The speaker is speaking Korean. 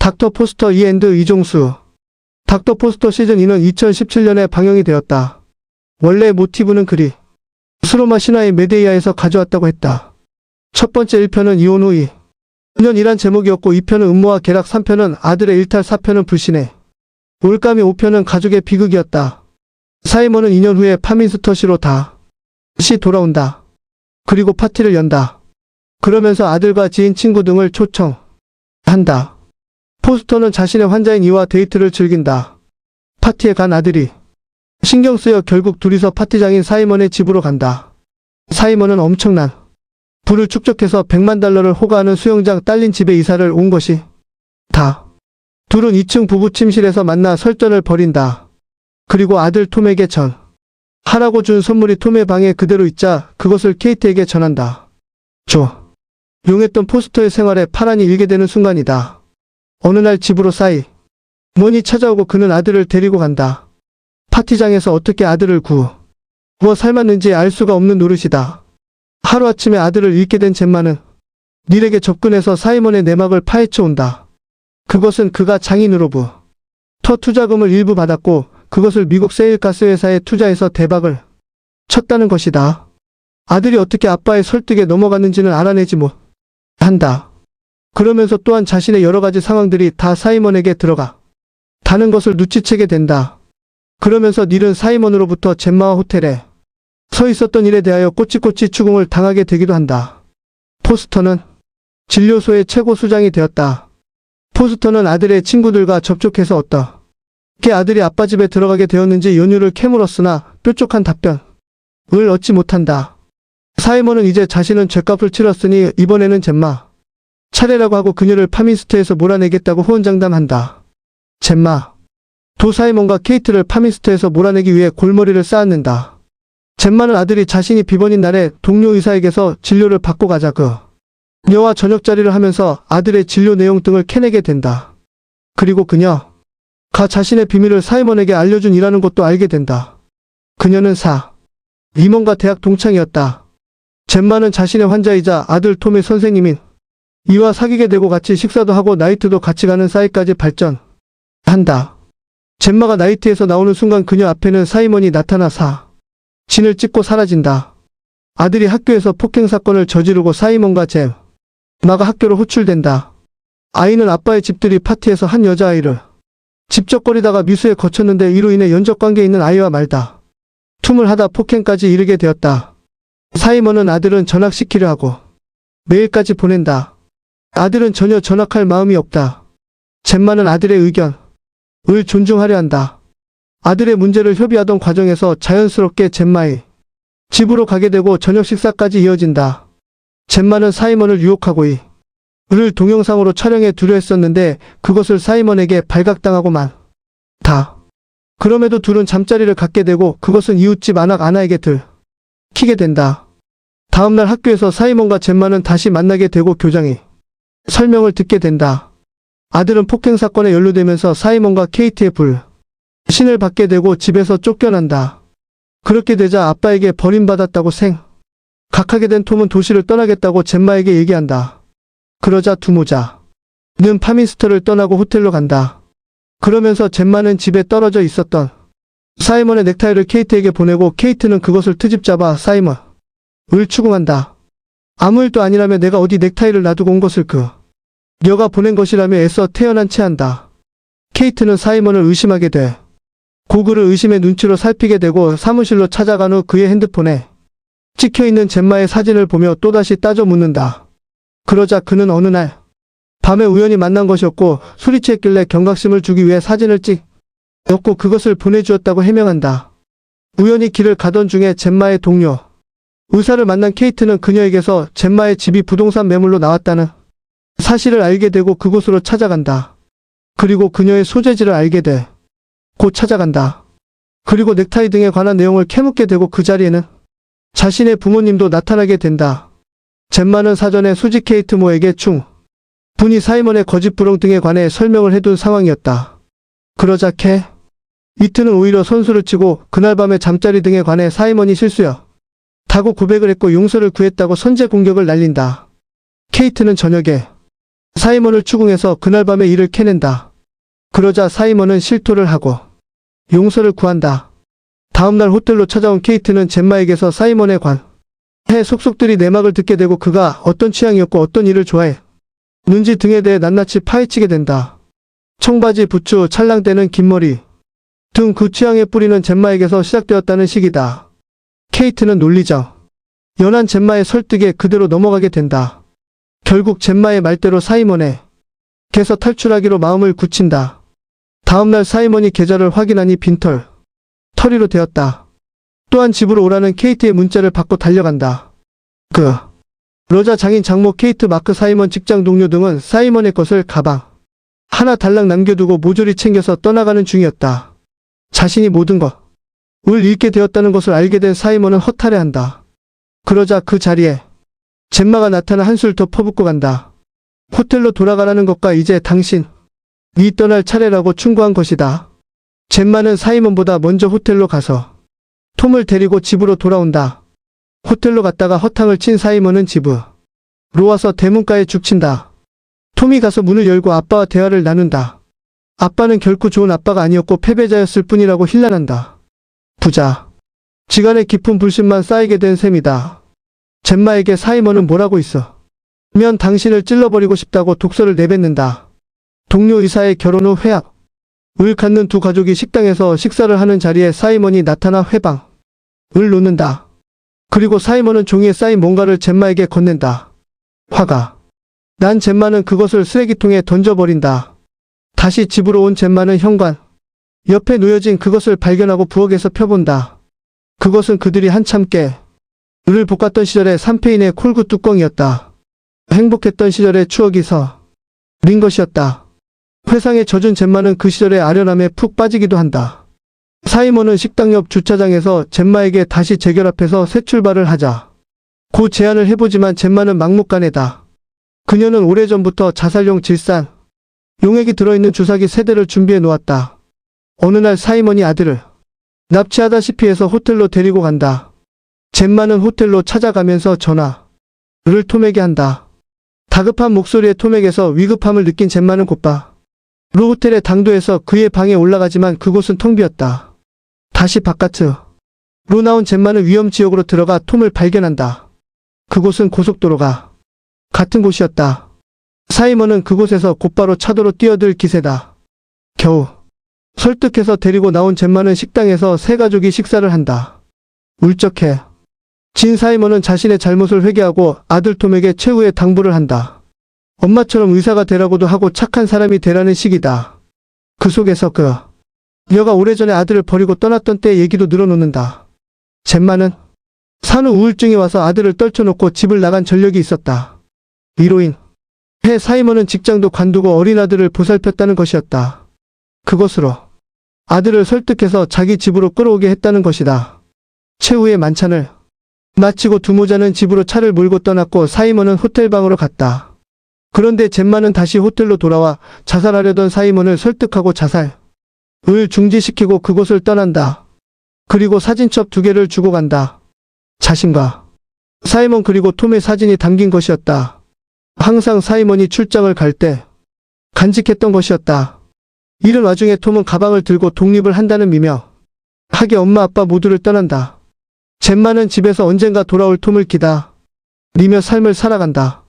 닥터 포스터 이앤드 이종수. 닥터 포스터 시즌2는 2017년에 방영이 되었다. 원래 모티브는 그리 스로마 신화의 메데이아에서 가져왔다고 했다. 첫 번째 1편은 이혼 후이 9년이란 제목이었고 2편은 음모와 계략, 3편은 아들의 일탈, 4편은 불신의 올감이, 5편은 가족의 비극이었다. 사이먼은 2년 후에 파민스터시로 다시 돌아온다. 그리고 파티를 연다. 그러면서 아들과 지인, 친구 등을 초청한다. 포스터는 자신의 환자인 이와 데이트를 즐긴다. 파티에 간 아들이 신경 쓰여 결국 둘이서 파티장인 사이먼의 집으로 간다. 사이먼은 엄청난 부를 축적해서 100만 달러를 호가하는 수영장 딸린 집에 이사를 온 것이 다. 둘은 2층 부부 침실에서 만나 설전을 벌인다. 그리고 아들 톰에게 하라고 준 선물이 톰의 방에 그대로 있자 그것을 케이트에게 전한다. 용했던 포스터의 생활에 파란이 일게 되는 순간이다. 어느 날 집으로 사이먼이 찾아오고 그는 아들을 데리고 간다. 파티장에서 어떻게 아들을 구워 삶았는지 알 수가 없는 노릇이다. 하루아침에 아들을 잃게 된 젬마는 닐에게 접근해서 사이먼의 내막을 파헤쳐 온다. 그것은 그가 장인으로부터 투자금을 일부 받았고 그것을 미국 세일가스 회사에 투자해서 대박을 쳤다는 것이다. 아들이 어떻게 아빠의 설득에 넘어갔는지는 알아내지 못한다. 그러면서 또한 자신의 여러 가지 상황들이 다 사이먼에게 들어가다는 것을 눈치채게 된다. 그러면서 닐은 사이먼으로부터 젬마와 호텔에 서 있었던 일에 대하여 꼬치꼬치 추궁을 당하게 되기도 한다. 포스터는 진료소의 최고 수장이 되었다. 포스터는 아들의 친구들과 접촉해서 어떻게 아들이 아빠 집에 들어가게 되었는지 연유를 캐물었으나 뾰족한 답변을 얻지 못한다. 사이먼은 이제 자신은 죗값을 치렀으니 이번에는 젬마 차례라고 하고 그녀를 파민스터에서 몰아내겠다고 호언장담한다. 젬마도 사이먼과 케이트를 파민스터에서 몰아내기 위해 골머리를 쌓았는다. 젬마는 아들이 자신이 비번인 날에 동료 의사에게서 진료를 받고 가자 그녀와 저녁자리를 하면서 아들의 진료 내용 등을 캐내게 된다. 그리고 그녀가 자신의 비밀을 사이먼에게 알려준이라는 것도 알게 된다. 그녀는 사이먼과 대학 동창이었다. 젬마는 자신의 환자이자 아들 톰의 선생님인 이와 사귀게 되고 같이 식사도 하고 나이트도 같이 가는 사이까지 발전한다. 젬마가 나이트에서 나오는 순간 그녀 앞에는 사이먼이 나타나 진을 찍고 사라진다. 아들이 학교에서 폭행 사건을 저지르고 사이먼과 젬마가 학교로 호출된다. 아이는 아빠의 집들이 파티에서 한 여자아이를 집적거리다가 미수에 거쳤는데 이로 인해 연적관계에 있는 아이와 툼을 하다 폭행까지 이르게 되었다. 사이먼은 아들은 전학시키려 하고 메일까지 보낸다. 아들은 전혀 전학할 마음이 없다. 젬마는 아들의 의견을 존중하려 한다. 아들의 문제를 협의하던 과정에서 자연스럽게 젬마의 집으로 가게 되고 저녁 식사까지 이어진다. 젬마는 사이먼을 유혹하고 이를 동영상으로 촬영해 두려 했었는데 그것을 사이먼에게 발각당하고 만다. 그럼에도 둘은 잠자리를 갖게 되고 그것은 이웃집 아나에게 들키게 된다. 다음날 학교에서 사이먼과 젬마는 다시 만나게 되고 교장이 설명을 듣게 된다. 아들은 폭행 사건에 연루되면서 사이먼과 케이트의 불신을 받게 되고 집에서 쫓겨난다. 그렇게 되자 아빠에게 버림받았다고 생각하게 된 톰은 도시를 떠나겠다고 젬마에게 얘기한다. 그러자 두 모자는 파민스터를 떠나고 호텔로 간다. 그러면서 젬마는 집에 떨어져 있었던 사이먼의 넥타이를 케이트에게 보내고 케이트는 그것을 트집잡아 사이먼을 추궁한다. 아무 일도 아니라며 내가 어디 넥타이를 놔두고 온 것을 그녀가 보낸 것이라며 애써 태연한 체한다. 케이트는 사이먼을 의심하게 돼 고그를 의심의 눈치로 살피게 되고 사무실로 찾아간 후 그의 핸드폰에 찍혀있는 젬마의 사진을 보며 또다시 따져 묻는다. 그러자 그는 어느 날 밤에 우연히 만난 것이었고 술이 취했길래 경각심을 주기 위해 사진을 찍었고 그것을 보내주었다고 해명한다. 우연히 길을 가던 중에 젬마의 동료 의사를 만난 케이트는 그녀에게서 젬마의 집이 부동산 매물로 나왔다는 사실을 알게 되고 그곳으로 찾아간다. 그리고 그녀의 소재지를 알게 돼 곧 찾아간다. 그리고 넥타이 등에 관한 내용을 캐묻게 되고 그 자리에는 자신의 부모님도 나타나게 된다. 젬마는 사전에 수지 케이트 모에게 충분히 사이먼의 거짓 불응 등에 관해 설명을 해둔 상황이었다. 그러자 케이트는 오히려 선수를 치고 그날 밤의 잠자리 등에 관해 사이먼이 실수였다고 고백을 했고 용서를 구했다고 선제 공격을 날린다. 케이트는 저녁에 사이먼을 추궁해서 그날 밤에 일을 캐낸다. 그러자 사이먼은 실토를 하고 용서를 구한다. 다음날 호텔로 찾아온 케이트는 젬마에게서 사이먼의 관해 속속들이 내막을 듣게 되고 그가 어떤 취향이었고 어떤 일을 좋아해 는지 등에 대해 낱낱이 파헤치게 된다. 청바지, 부츠, 찰랑대는 긴 머리 등 그 취향의 뿌리는 젬마에게서 시작되었다는 식이다. 케이트는 논리적 연한 젬마의 설득에 그대로 넘어가게 된다. 결국 젬마의 말대로 사이먼에게서 탈출하기로 마음을 굳힌다. 다음날 사이먼이 계좌를 확인하니 털이로 되었다. 또한 집으로 오라는 케이트의 문자를 받고 달려간다. 로자 장인 장모 케이트 마크 사이먼 직장 동료 등은 사이먼의 것을 가방 하나 달랑 남겨두고 모조리 챙겨서 떠나가는 중이었다. 자신이 모든 것을 잃게 되었다는 것을 알게 된 사이먼은 허탈해한다. 그러자 그 자리에 젬마가 나타나 한술 더 퍼붓고 간다. 호텔로 돌아가라는 것과 이제 당신이 떠날 차례라고 충고한 것이다. 젬마는 사이먼보다 먼저 호텔로 가서 톰을 데리고 집으로 돌아온다. 호텔로 갔다가 허탕을 친 사이먼은 집으로 와서 대문가에 죽친다. 톰이 가서 문을 열고 아빠와 대화를 나눈다. 아빠는 결코 좋은 아빠가 아니었고 패배자였을 뿐이라고 힐난한다. 지간에 깊은 불신만 쌓이게 된 셈이다. 젬마에게 사이먼은 뭐라고 있어? 면 당신을 찔러버리고 싶다고 독서를 내뱉는다. 동료 의사의 결혼 후 회합을 갖는 두 가족이 식당에서 식사를 하는 자리에 사이먼이 나타나 회방을 놓는다. 그리고 사이먼은 종이에 쌓인 뭔가를 젬마에게 건넨다. 화가 난 젬마는 그것을 쓰레기통에 던져버린다. 다시 집으로 온 젬마는 현관 옆에 놓여진 그것을 발견하고 부엌에서 펴본다. 그것은 그들이 한참 깨를 볶았던 시절의 삼페인의 콜구 뚜껑이었다. 행복했던 시절의 추억이 서린 것이었다. 회상에 젖은 젬마는 그 시절의 아련함에 푹 빠지기도 한다. 사이먼은 식당 옆 주차장에서 젬마에게 다시 재결 앞에서 새 출발을 하자고 제안을 해보지만 젬마는 막무가내다. 그녀는 오래전부터 자살용 질산 용액이 들어있는 주사기 3대를 준비해 놓았다. 어느 날 사이먼이 아들을 납치하다시피 해서 호텔로 데리고 간다. 젬마는 호텔로 찾아가면서 전화를 톰에게 한다. 다급한 목소리의 톰에게서 위급함을 느낀 젬마는 곧바로 호텔의 당도에서 그의 방에 올라가지만 그곳은 텅 비었다. 다시 바깥으로 나온 젬마는 위험지역으로 들어가 톰을 발견한다. 그곳은 고속도로가 같은 곳이었다. 사이먼은 그곳에서 곧바로 차도로 뛰어들 기세다. 겨우 설득해서 데리고 나온 젬마는 식당에서 세 가족이 식사를 한다. 울적해 진 사이먼은 자신의 잘못을 회개하고 아들 톰에게 최후의 당부를 한다. 엄마처럼 의사가 되라고도 하고 착한 사람이 되라는 식이다. 그 속에서 그녀가 오래전에 아들을 버리고 떠났던 때 얘기도 늘어놓는다. 젬마는 산후 우울증이 와서 아들을 떨쳐놓고 집을 나간 전력이 있었다. 이로 인해 사이먼은 직장도 관두고 어린 아들을 보살폈다는 것이었다. 그것으로 아들을 설득해서 자기 집으로 끌어오게 했다는 것이다. 최후의 만찬을 마치고 두 모자는 집으로 차를 몰고 떠났고 사이먼은 호텔방으로 갔다. 그런데 젬마는 다시 호텔로 돌아와 자살하려던 사이먼을 설득하고 자살을 중지시키고 그곳을 떠난다. 그리고 사진첩 2개를 주고 간다. 자신과 사이먼 그리고 톰의 사진이 담긴 것이었다. 항상 사이먼이 출장을 갈 때 간직했던 것이었다. 이른 와중에 톰은 가방을 들고 독립을 한다는 미묘하게 엄마 아빠 모두를 떠난다. 젬마는 집에서 언젠가 돌아올 톰을 기다리며 삶을 살아간다.